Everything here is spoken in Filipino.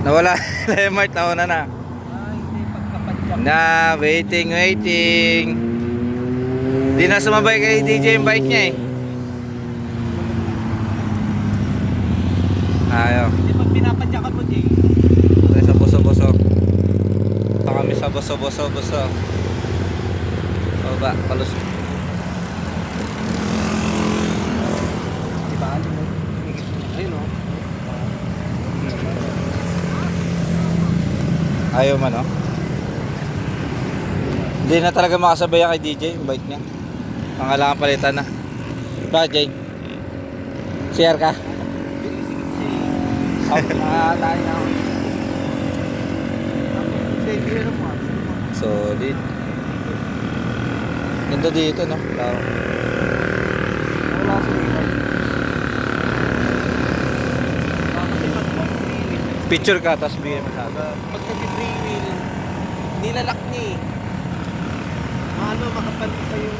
Nawala. Lemart, nauna na. Hindi, pagkapadyak. Na, waiting. Di na sumabay kay DJ yung bike niya eh. Ayaw. Hindi, pag pinapadyakan mo, Jay. Tayo sa buso-buso. Ito kami sa buso-buso. Baba, palus. Diba, alam mo? Ayun, oh. Ayaw man, no? Hindi na talaga makasabay kay DJ yung bike niya. Pangailangan palitan na. Bakit, Jay? CR ka? Tayo na ako. Solid. Ganda dito, no? Tao. Wala sa ito. Kasi pag 1-3-wheel, Picture ka, tapos bigyan mo sa akin. pag nag-3-wheel, nilalak niya eh. Makapal pa yung